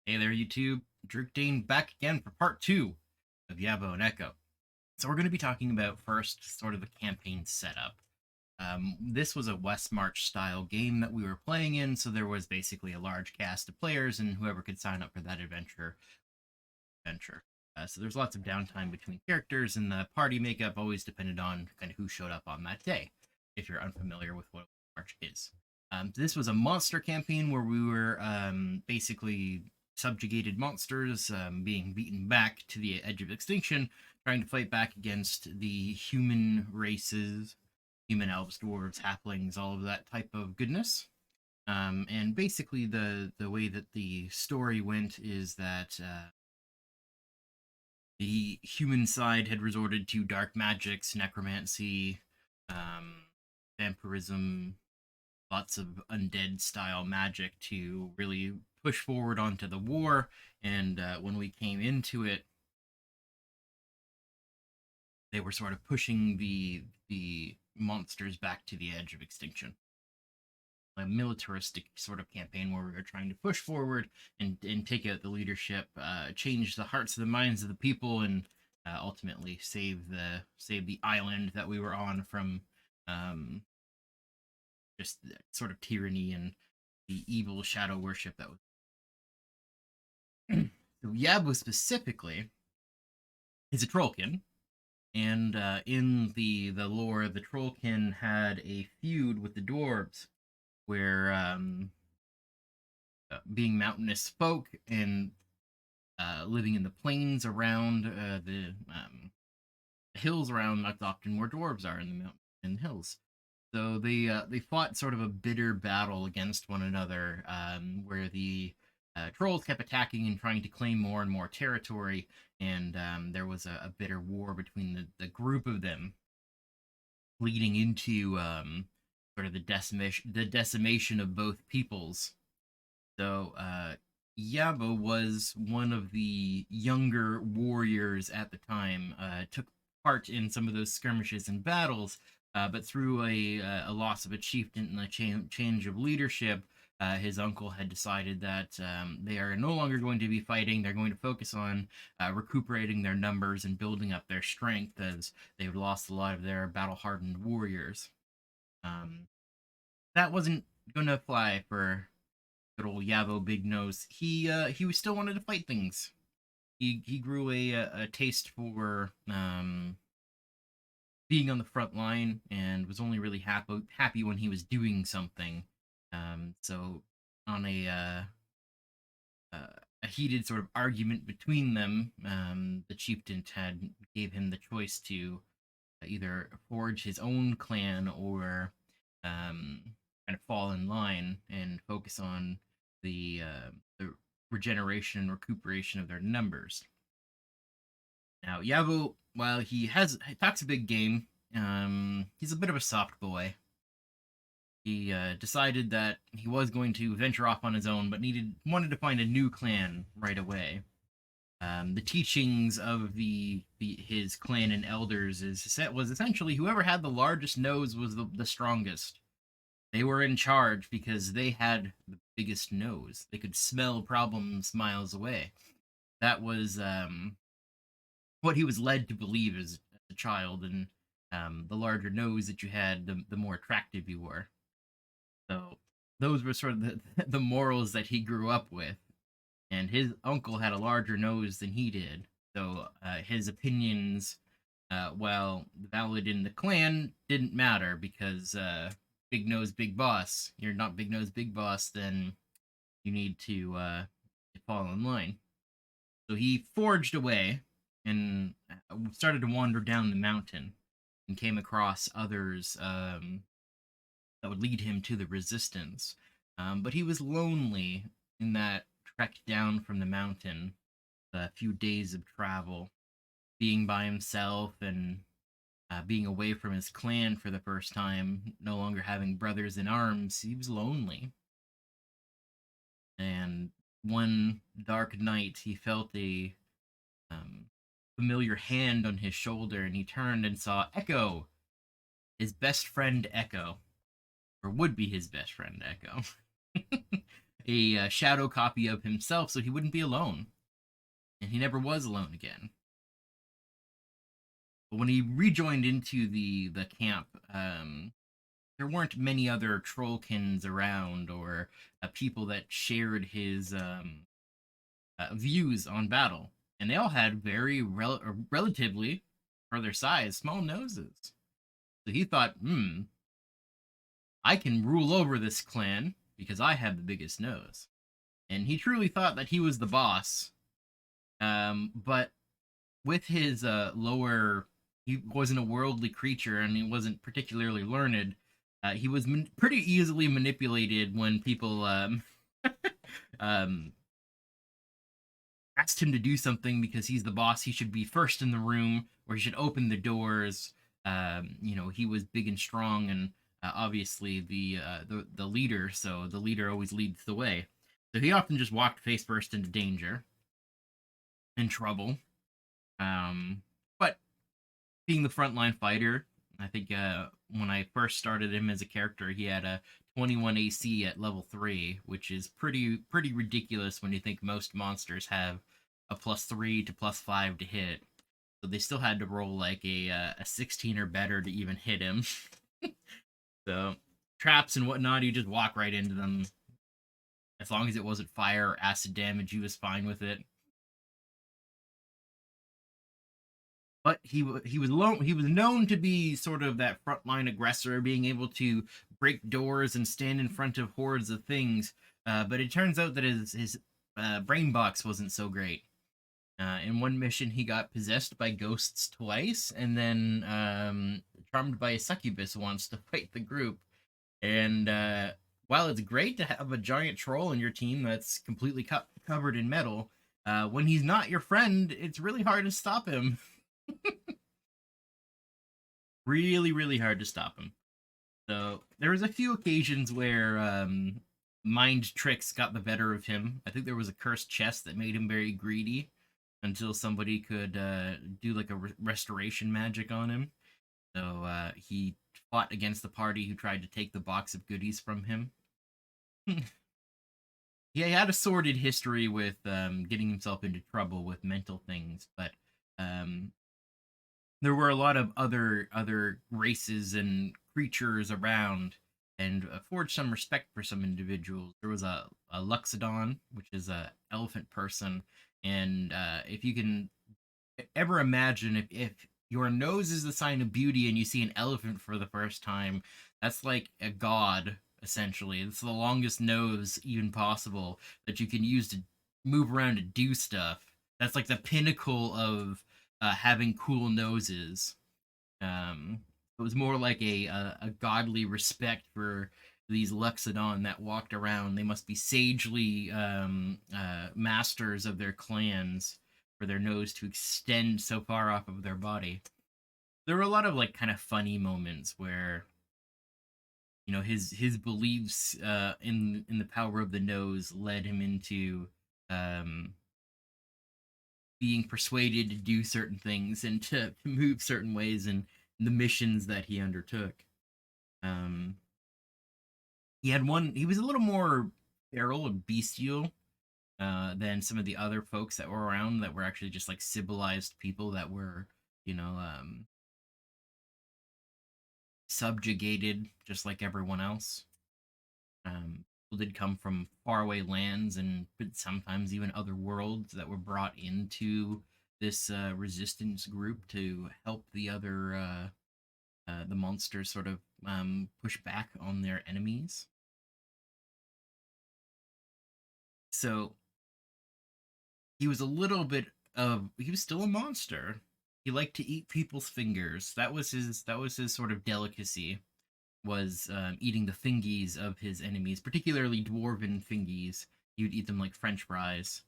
Hey there, YouTube. Druk Dane back again for part 2 of Yavo and Ekko. So we're going to be talking about first sort of the campaign setup. This was a Westmarch style game that we were playing in, so there was basically a large cast of players, and whoever could sign up for that adventure. So there's lots of downtime between characters, and the party makeup always depended on kind of who showed up on that day, if you're unfamiliar with what March is. This was a monster campaign where we were basically subjugated monsters being beaten back to the edge of extinction, trying to fight back against the human races, human elves, dwarves, halflings, all of that type of goodness. And basically, the way that the story went is that the human side had resorted to dark magics, necromancy, um, vampirism, lots of undead style magic to really push forward onto the war. And when we came into it, they were sort of pushing the monsters back to the edge of extinction. A militaristic sort of campaign where we were trying to push forward and take out the leadership, change the hearts and the minds of the people, and ultimately save the island that we were on from um, just sort of tyranny and the evil shadow worship that was. So Yabu specifically is a trollkin, and in the lore, the trollkin had a feud with the dwarves, where being mountainous folk and living in the plains around the hills around, that's often where dwarves are in the mountain and hills. So they fought sort of a bitter battle against one another, where the trolls kept attacking and trying to claim more and more territory, and there was a bitter war between the group of them, leading into sort of the decimation of both peoples. So Yabo was one of the younger warriors at the time, took part in some of those skirmishes and battles, but through a loss of a chieftain and a change of leadership, his uncle had decided that they are no longer going to be fighting. They're going to focus on recuperating their numbers and building up their strength, as they've lost a lot of their battle-hardened warriors. Um, that wasn't going to fly for good old Yavo Big Nose. He was still wanted to fight things. He grew a taste for being on the front line, and was only really happy when he was doing something. So on a heated sort of argument between them, the chieftain had gave him the choice to either forge his own clan or kind of fall in line and focus on the regeneration and recuperation of their numbers. Now, Yavo, while he talks a big game, he's a bit of a soft boy. He decided that he was going to venture off on his own, but wanted to find a new clan right away. The teachings of his clan and elders was essentially whoever had the largest nose was the strongest. They were in charge because they had the biggest nose. They could smell problems miles away. That was what he was led to believe as a child, and the larger nose that you had, the more attractive you were. So those were sort of the morals that he grew up with. And his uncle had a larger nose than he did. So his opinions, while valid in the clan, didn't matter because big nose, big boss. You're not big nose, big boss, then you need to fall in line. So he forged away and started to wander down the mountain and came across others that would lead him to the resistance. But he was lonely in that trek down from the mountain, a few days of travel, being by himself and being away from his clan for the first time, no longer having brothers in arms. He was lonely. And one dark night, he felt a um, familiar hand on his shoulder, and he turned and saw Ekko, his best friend Ekko, or would be his best friend Ekko. a shadow copy of himself so he wouldn't be alone. And he never was alone again. But when he rejoined into the camp, there weren't many other trollkins around or people that shared his views on battle, and they all had very relatively, for their size, small noses. So he thought, I can rule over this clan because I have the biggest nose. And he truly thought that he was the boss. But with his lower, he wasn't a worldly creature and he wasn't particularly learned. He was pretty easily manipulated when people um, asked him to do something because he's the boss. He should be first in the room, or he should open the doors. He was big and strong, and obviously the leader. So the leader always leads the way. So he often just walked face first into danger, in trouble. But being the frontline fighter, I think when I first started him as a character, he had a 21 AC at level 3, which is pretty ridiculous when you think most monsters have a +3 to +5 to hit. So they still had to roll like a 16 or better to even hit him. So traps and whatnot, you just walk right into them. As long as it wasn't fire or acid damage, he was fine with it. But he was he was known to be sort of that frontline aggressor, being able to break doors and stand in front of hordes of things. But it turns out that his brain box wasn't so great. In one mission, he got possessed by ghosts twice, and then charmed by a succubus once to fight the group. And while it's great to have a giant troll in your team that's completely covered in metal, when he's not your friend, it's really hard to stop him. Really hard to stop him. So there was a few occasions where mind tricks got the better of him. I think there was a cursed chest that made him very greedy until somebody could do like a restoration magic on him. So he fought against the party who tried to take the box of goodies from him. He had a sordid history with getting himself into trouble with mental things, but um, there were a lot of other races and creatures around, and forged some respect for some individuals. There was a Luxodon, which is a elephant person, and if you can ever imagine, if your nose is the sign of beauty and you see an elephant for the first time, that's like a god essentially. It's the longest nose even possible that you can use to move around to do stuff. That's like the pinnacle of having cool noses. It was more like a godly respect for these Luxodon that walked around. They must be sagely masters of their clans for their nose to extend so far off of their body. There were a lot of like kind of funny moments where his beliefs in the power of the nose led him into um, being persuaded to do certain things and to move certain ways in the missions that he undertook. Um, he was a little more feral and bestial than some of the other folks that were around that were actually just like civilized people that were, you know, subjugated just like everyone else. People did come from faraway lands and sometimes even other worlds that were brought into this resistance group to help the monsters sort of push back on their enemies. So he was a little bit of he was still a monster. He liked to eat people's fingers. That was his sort of delicacy, was eating the fingies of his enemies, particularly dwarven fingies. He would eat them like French fries.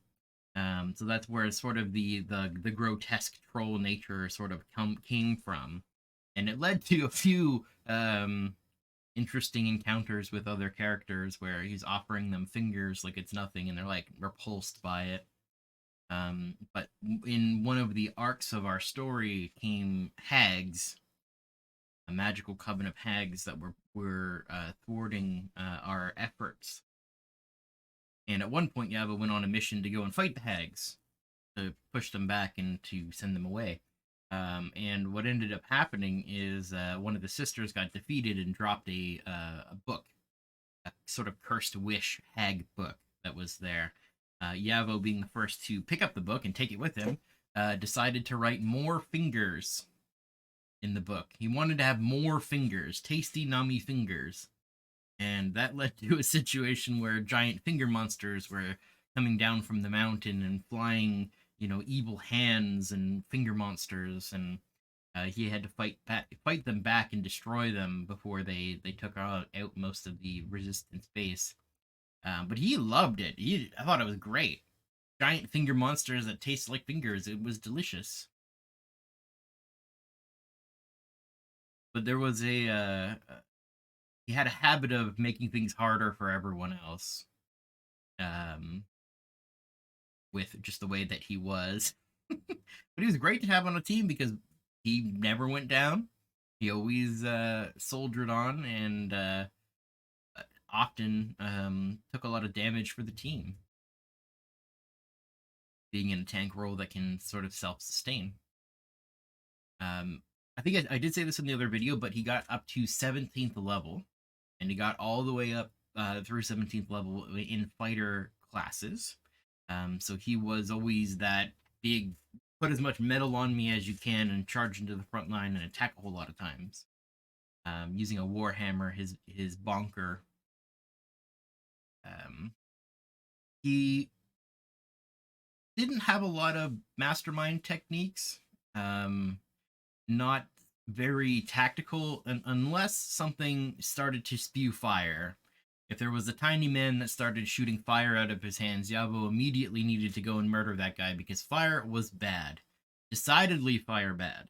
So that's where sort of the grotesque troll nature sort of came from, and it led to a few interesting encounters with other characters where he's offering them fingers like it's nothing, and they're like repulsed by it. But in one of the arcs of our story came hags, a magical coven of hags that were thwarting our efforts. And at one point, Yavo went on a mission to go and fight the Hags to push them back and to send them away. And what ended up happening is one of the sisters got defeated and dropped a book, a sort of cursed wish hag book that was there. Yavo, being the first to pick up the book and take it with him, decided to write more fingers in the book. He wanted to have more fingers, tasty, nummy fingers. And that led to a situation where giant finger monsters were coming down from the mountain and flying, evil hands and finger monsters, and he had to fight them back and destroy them before they took out most of the resistance base. But he loved it. I thought it was great. Giant finger monsters that taste like fingers. It was delicious. But there was he had a habit of making things harder for everyone else. Um, with just the way that he was. But he was great to have on a team because he never went down. He always soldiered on and often took a lot of damage for the team, being in a tank role that can sort of self-sustain. I think I did say this in the other video, but he got up to 17th level, and he got all the way up through 17th level in fighter classes. So he was always that big, put as much metal on me as you can and charge into the front line and attack a whole lot of times. Using a warhammer, his bonker. He didn't have a lot of mastermind techniques. Not very tactical, unless something started to spew fire. If there was a tiny man that started shooting fire out of his hands, Yavo immediately needed to go and murder that guy because fire was bad. Decidedly fire bad.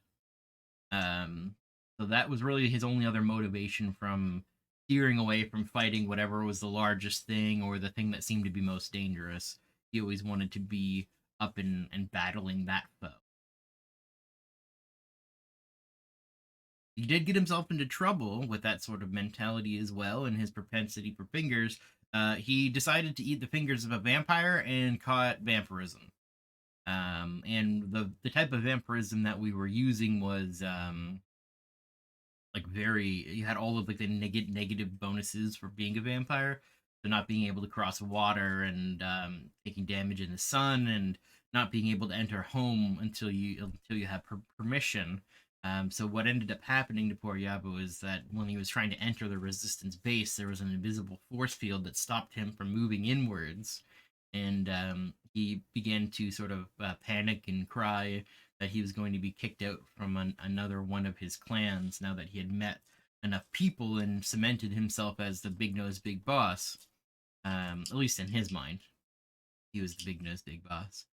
So that was really his only other motivation from steering away from fighting whatever was the largest thing or the thing that seemed to be most dangerous. He always wanted to be up and battling that foe. He did get himself into trouble with that sort of mentality as well, and his propensity for fingers. He decided to eat the fingers of a vampire and caught vampirism. And the type of vampirism that we were using was like very, you had all of like the negative bonuses for being a vampire, so not being able to cross water and taking damage in the sun and not being able to enter home until you have permission. So what ended up happening to poor Yabo is that when he was trying to enter the resistance base, there was an invisible force field that stopped him from moving inwards, and he began to sort of panic and cry that he was going to be kicked out from another one of his clans now that he had met enough people and cemented himself as the Big Nose Big Boss. At least in his mind, he was the Big Nose Big Boss.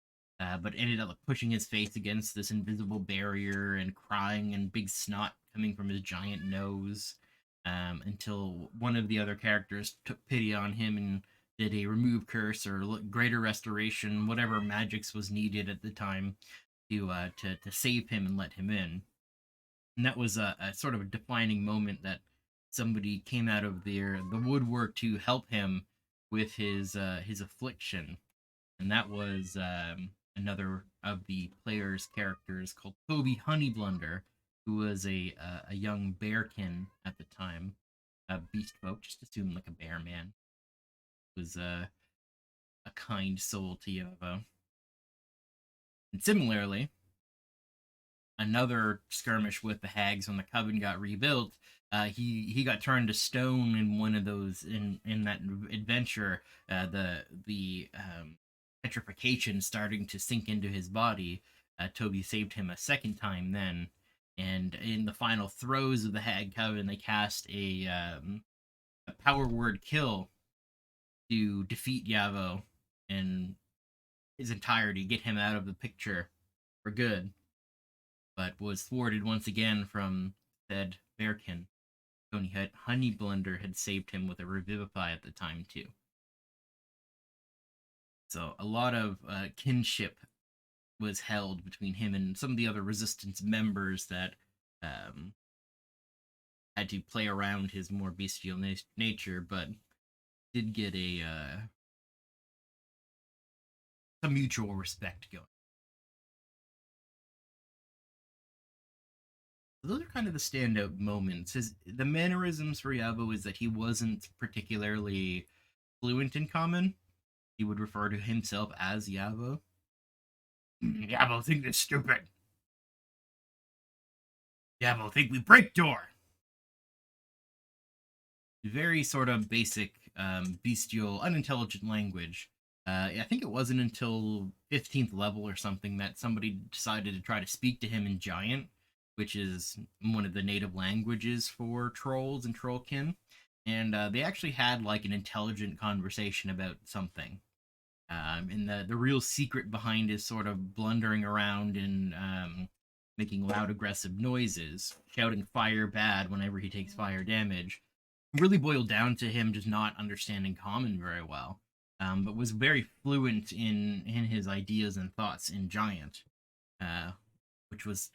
But ended up pushing his face against this invisible barrier and crying and big snot coming from his giant nose, until one of the other characters took pity on him and did a remove curse or greater restoration, whatever magics was needed at the time to save him and let him in. And that was a sort of a defining moment that somebody came out of the woodwork to help him with his affliction, and that was another of the player's characters called Toby Honeyblunder, who was a young bearkin at the time, a beast folk, just assume like a bear man, was a kind soul to Yavo. And similarly, another skirmish with the hags when the coven got rebuilt, he got turned to stone in one of those in that adventure. The petrification starting to sink into his body. Toby saved him a second time then, and in the final throes of the hag coven, they cast a power word kill to defeat Yavo in his entirety, get him out of the picture for good, but was thwarted once again from said bearkin. Tony Honeyblunder had saved him with a revivify at the time too. So a lot of kinship was held between him and some of the other resistance members that um, had to play around his more bestial nature, but did get some mutual respect going. Those are kind of the standout moments. The mannerisms for Yavo is that he wasn't particularly fluent in common. He would refer to himself as Yavo. Yavo think this stupid. Yavo think we break door. Very sort of basic, bestial, unintelligent language. I think it wasn't until 15th level or something that somebody decided to try to speak to him in Giant, which is one of the native languages for trolls and trollkin. And they actually had like an intelligent conversation about something. And the real secret behind his sort of blundering around and making loud, aggressive noises, shouting fire bad whenever he takes fire damage, really boiled down to him just not understanding common very well, but was very fluent in his ideas and thoughts in Giant, which was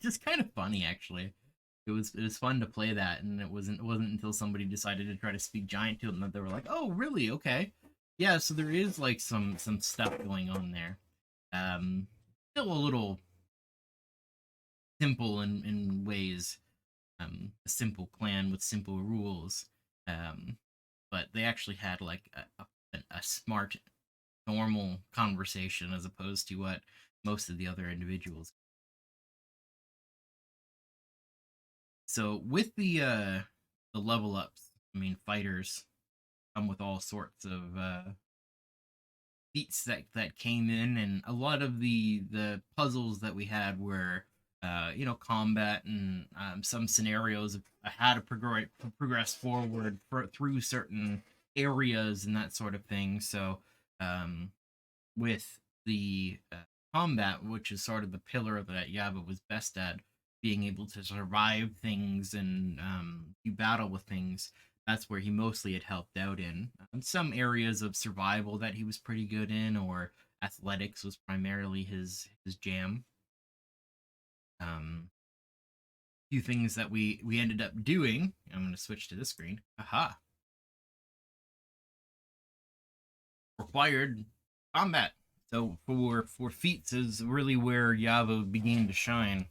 just kind of funny actually. It was fun to play that, and it wasn't until somebody decided to try to speak Giant to him that they were like, oh really, okay, yeah. So there is like some stuff going on there. Still a little simple in ways, a simple clan with simple rules. But they actually had like a smart, normal conversation as opposed to what most of the other individuals. So with the level ups, I mean, fighters come with all sorts of feats that came in, and a lot of the puzzles that we had were combat and some scenarios of how to progress forward through certain areas and that sort of thing. So with the combat, which is sort of the pillar that Yava was best at, being able to survive things and do battle with things, that's where he mostly had helped out in. Some areas of survival that he was pretty good in, or athletics was primarily his jam. Few things that we ended up doing. I'm going to switch to this screen. Aha. Required combat. So for feats is really where Yavo began to shine,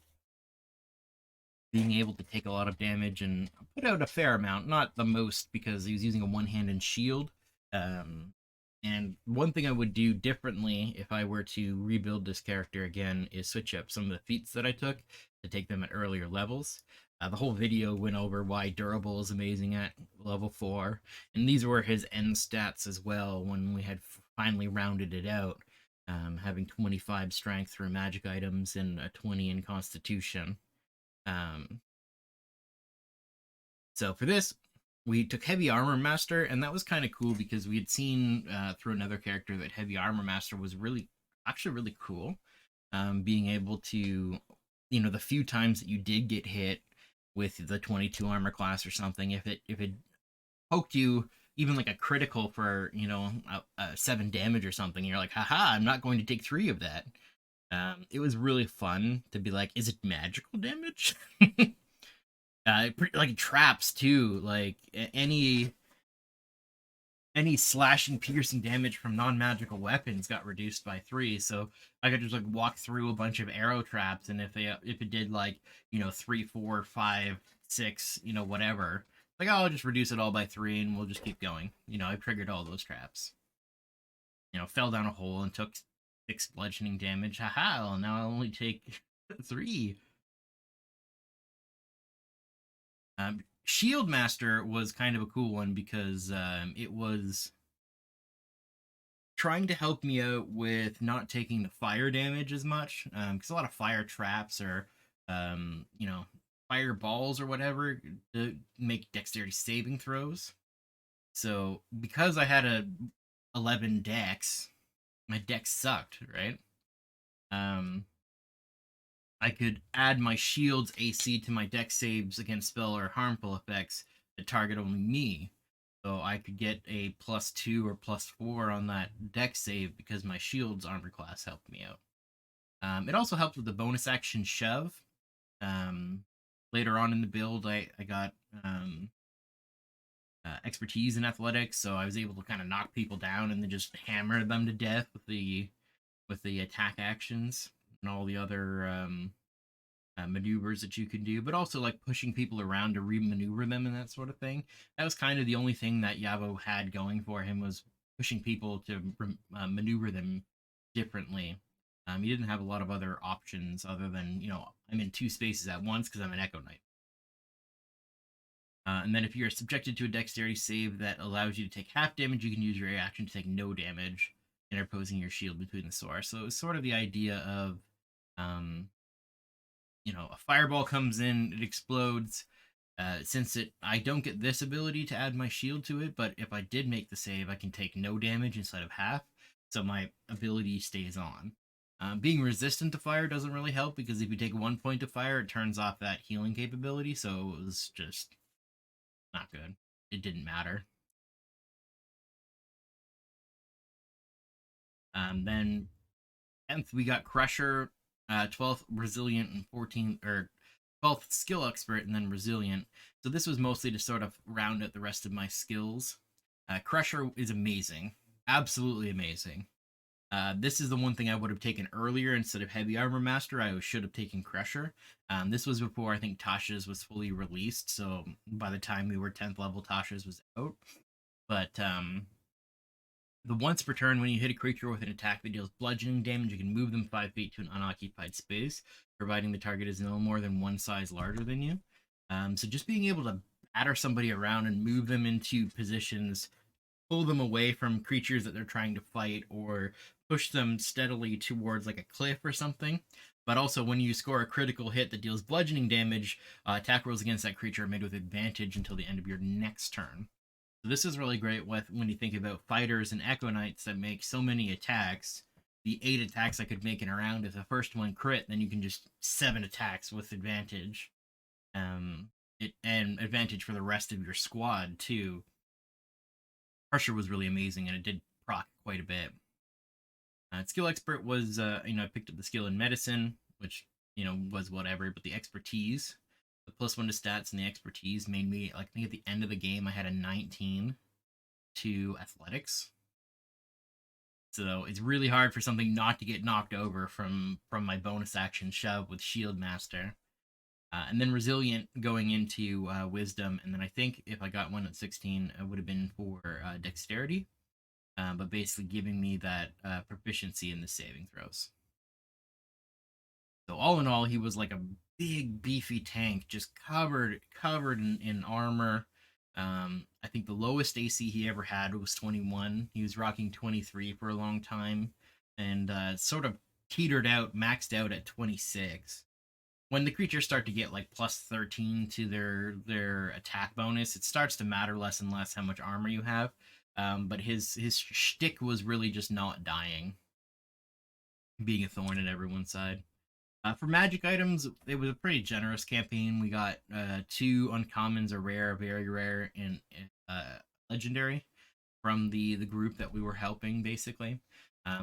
being able to take a lot of damage and put out a fair amount, not the most because he was using a one-handed shield. And one thing I would do differently if I were to rebuild this character again is switch up some of the feats that I took to take them at earlier levels. The whole video went over why durable is amazing at level 4, and these were his end stats as well when we had finally rounded it out, having 25 strength through magic items and a 20 in constitution. So for this, we took Heavy Armor Master, and that was kind of cool because we had seen through another character that Heavy Armor Master was actually really cool. Being able to, the few times that you did get hit with the 22 armor class or something, if it poked you even like a critical for a 7 damage or something, you're like, haha, I'm not going to take 3 of that. It was really fun to be like, is it magical damage? Like traps too, like any slashing piercing damage from non-magical weapons got reduced by 3, so I could just like walk through a bunch of arrow traps, and if it did like 3, 4, 5, 6, whatever, like, oh, I'll just reduce it all by 3 and we'll just keep going. I triggered all those traps, fell down a hole and took 6 bludgeoning damage. Haha, well, now I'll only take 3. Shield Master was kind of a cool one because it was trying to help me out with not taking the fire damage as much, because a lot of fire traps or fire balls or whatever to make dexterity saving throws. So because I had a 11 dex, my dex sucked, right? I could add my shield's AC to my dex saves against spell or harmful effects that target only me. So I could get a +2 or +4 on that dex save because my shield's armor class helped me out. It also helped with the bonus action shove. Later on in the build, I got expertise in athletics, so I was able to kind of knock people down and then just hammer them to death with the attack actions and all the other maneuvers that you can do, but also like pushing people around to remaneuver them and that sort of thing. That was kind of the only thing that Yavo had going for him, was pushing people to maneuver them differently. He didn't have a lot of other options other than, I'm in two spaces at once because I'm an Ekko Knight. And then if you're subjected to a dexterity save that allows you to take half damage, you can use your reaction to take no damage, interposing your shield between the source. So it's sort of the idea of, um, a fireball comes in, it explodes. Since I don't get this ability to add my shield to it, but if I did make the save, I can take no damage instead of half, so my ability stays on. Being resistant to fire doesn't really help, because if you take 1 point of fire, it turns off that healing capability, so it was just not good. It didn't matter. Then 10th, we got Crusher, 12th, Resilient, and 14th, or 12th, Skill Expert, and then Resilient. So this was mostly to sort of round out the rest of my skills. Crusher is amazing. Absolutely amazing. This is the one thing I would have taken earlier instead of Heavy Armor Master. I should have taken Crusher. This was before I think Tasha's was fully released, so by the time we were 10th level, Tasha's was out. But the once per turn, when you hit a creature with an attack that deals bludgeoning damage, you can move them 5 feet to an unoccupied space, providing the target is no more than one size larger than you. So just being able to batter somebody around and move them into positions, pull them away from creatures that they're trying to fight, or push them steadily towards like a cliff or something. But also, when you score a critical hit that deals bludgeoning damage, attack rolls against that creature are made with advantage until the end of your next turn. So this is really great when you think about fighters and Ekko Knights that make so many attacks. The 8 attacks I could make in a round, if the first one crit, then you can just 7 attacks with advantage. And advantage for the rest of your squad too. Pressure was really amazing, and it did proc quite a bit. Skill Expert was, I picked up the skill in medicine, which, was whatever, but the expertise, the +1 to stats and the expertise made me, like, I think at the end of the game I had a 19 to athletics. So it's really hard for something not to get knocked over from my bonus action shove with Shield Master. And then Resilient going into Wisdom, and then I think if I got one at 16, it would have been for Dexterity, but basically giving me that proficiency in the saving throws. So all in all, he was like a big beefy tank, just covered in armor. I think the lowest AC he ever had was 21. He was rocking 23 for a long time, and sort of teetered out, maxed out at 26. When the creatures start to get like +13 to their attack bonus, it starts to matter less and less how much armor you have. But his shtick was really just not dying, being a thorn in everyone's side. For magic items, it was a pretty generous campaign. We got 2 uncommons, a rare, very rare, and legendary from the group that we were helping, basically.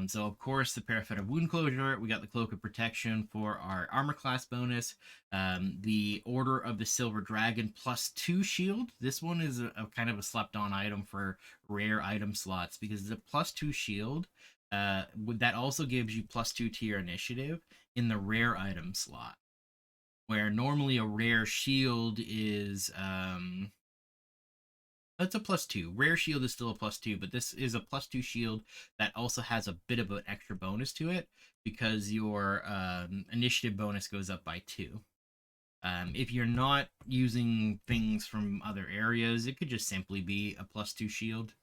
So, of course, the Parafet of Wound Closure. We got the Cloak of Protection for our armor class bonus. The Order of the Silver Dragon +2 shield. This one is a kind of a slept-on item for rare item slots, because it's a +2 shield. That also gives you +2 to your initiative in the rare item slot, where normally a rare shield is it's a +2. Rare shield is still a +2, but this is a +2 shield that also has a bit of an extra bonus to it, because your initiative bonus goes up by 2. If you're not using things from other areas, it could just simply be a +2 shield.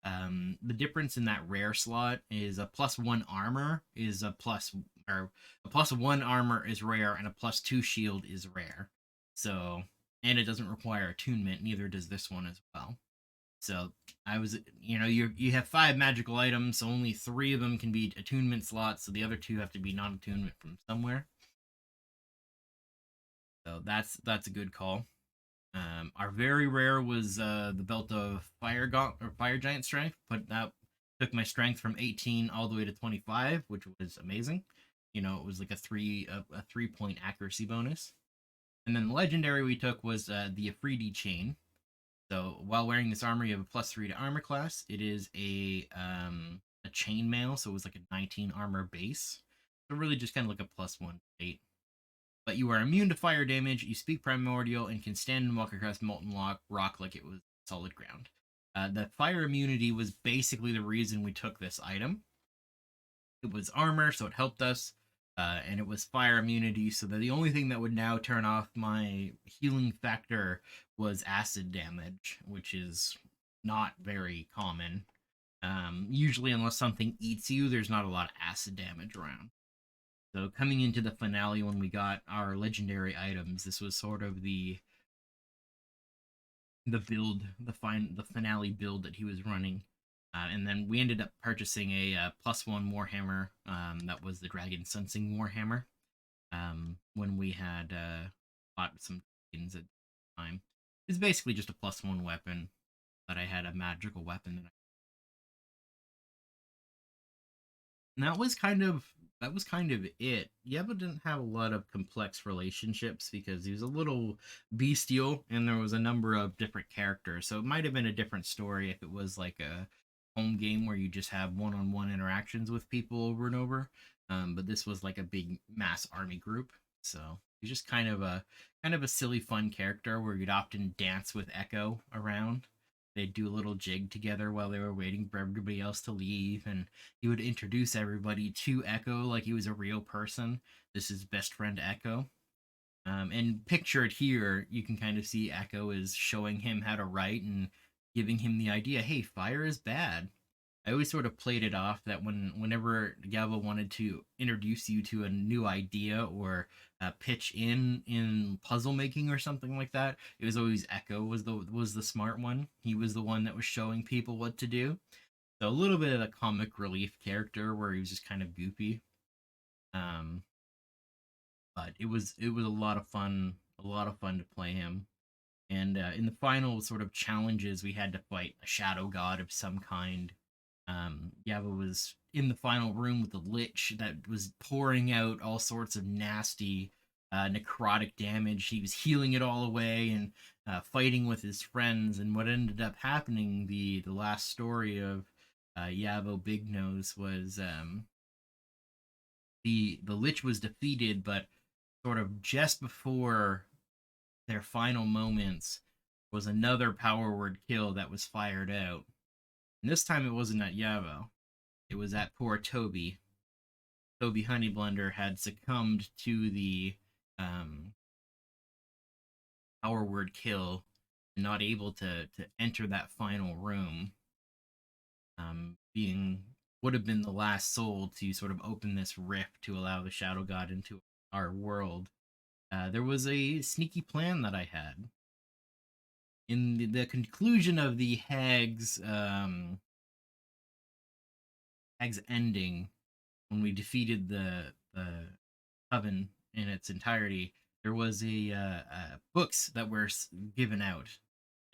The difference in that rare slot is a +1 armor is a +1 armor is rare, and a +2 shield is rare. So, and it doesn't require attunement, neither does this one as well. So you have 5 magical items, so only 3 of them can be attunement slots, so the other 2 have to be non-attunement from somewhere. So that's a good call. Our very rare was the Belt of Fire Giant Strength, but that took my strength from 18 all the way to 25, which was amazing. It was like a 3-point accuracy bonus. And then the legendary we took was the Afridi Chain. So while wearing this armor, you have a +3 to armor class. It is a chainmail, so it was like a 19 armor base. So really just kind of like a +1 8. But you are immune to fire damage, you speak primordial, and can stand and walk across molten rock like it was solid ground. The fire immunity was basically the reason we took this item. It was armor, so it helped us, and it was fire immunity, so that the only thing that would now turn off my healing factor was acid damage, which is not very common. Usually, unless something eats you, there's not a lot of acid damage around. So coming into the finale, when we got our legendary items, this was sort of the build, the finale build that he was running. And then we ended up purchasing a +1 Warhammer. That was the Dragon Sensing Warhammer. When we had bought some tokens at the time, it's basically just a +1 weapon, but I had a magical weapon that and that was kind of it. Yeva didn't have a lot of complex relationships because he was a little bestial and there was a number of different characters. So it might have been a different story if it was like a home game where you just have one-on-one interactions with people over and over. But this was like a big mass army group. So he's just kind of a silly fun character where you'd often dance with Ekko around. They'd do a little jig together while they were waiting for everybody else to leave, and he would introduce everybody to Ekko like he was a real person. This is best friend Ekko. And pictured here, you can kind of see Ekko is showing him how to write and giving him the idea, hey, fire is bad. I always sort of played it off that whenever Yavo wanted to introduce you to a new idea or pitch in puzzle making or something like that, it was always Ekko was the smart one. He was the one that was showing people what to do. So a little bit of a comic relief character where he was just kind of goofy. Um, but it was a lot of fun to play him. And in the final sort of challenges, we had to fight a shadow god of some kind. Yava was in the final room with the Lich that was pouring out all sorts of nasty necrotic damage. He was healing it all away and fighting with his friends. And what ended up happening, the last story of Yavo Big Nose was the Lich was defeated, but sort of just before their final moments was another power word kill that was fired out. And this time it wasn't at Yavo. It was at poor Toby. Toby Honeyblunder had succumbed to the um, power word kill and not able to enter that final room. Being would have been the last soul to sort of open this rift to allow the Shadow God into our world. There was a sneaky plan that I had. In the conclusion of the Hag's ending, when we defeated the coven in its entirety, there was books that were given out,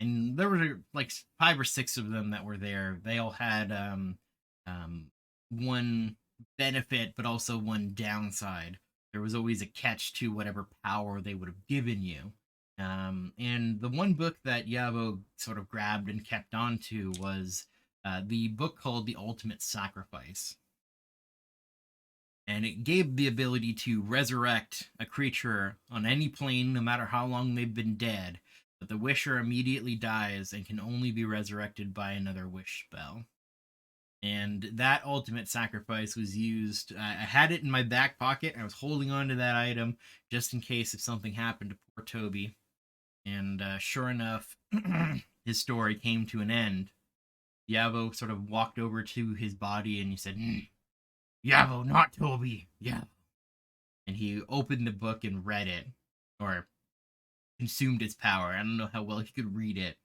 and there were like 5 or 6 of them that were there. They all had one benefit, but also one downside. There was always a catch to whatever power they would have given you. And the one book that Yavo sort of grabbed and kept on to was the book called The Ultimate Sacrifice. And it gave the ability to resurrect a creature on any plane, no matter how long they've been dead. But the wisher immediately dies and can only be resurrected by another wish spell. And that ultimate sacrifice was used. I had it in my back pocket. I was holding on to that item just in case if something happened to poor Toby. And sure enough, his story came to an end. Yavo sort of walked over to his body and he said, Yavo, not Toby. Yavo. And he opened the book and read it, or consumed its power. I don't know how well he could read it.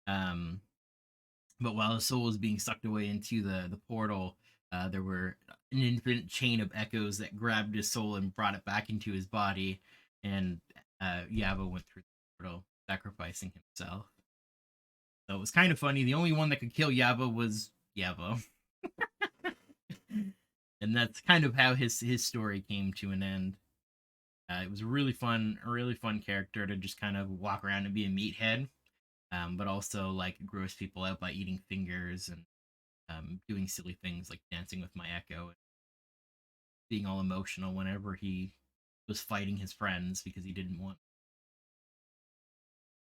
But while his soul was being sucked away into the portal, there were an infinite chain of echoes that grabbed his soul and brought it back into his body. And Yavo went through the portal, sacrificing himself. So it was kind of funny. The only one that could kill Yavo was Yavo. And that's kind of how his story came to an end. It was a really fun character to just kind of walk around and be a meathead. but also like gross people out by eating fingers and doing silly things like dancing with my Ekko and being all emotional whenever he was fighting his friends because he didn't want.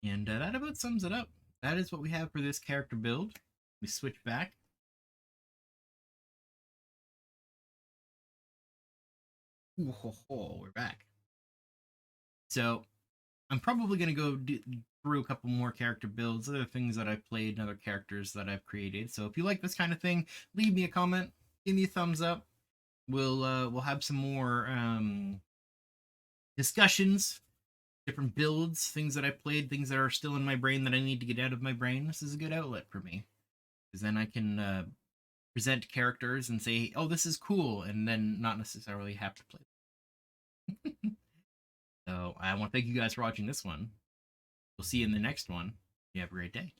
And that about sums it up. That is what we have for this character build. We switch back. Ooh, ho, ho, we're back. So I'm probably going to go through a couple more character builds, other things that I've played, and other characters that I've created. So if you like this kind of thing, leave me a comment, give me a thumbs up. We'll have some more discussions, different builds, things that I played, things that are still in my brain that I need to get out of my brain. This is a good outlet for me because then I can present characters and say, "Oh, this is cool," and then not necessarily have to play. So I want to thank you guys for watching this one. We'll see you in the next one. You have a great day.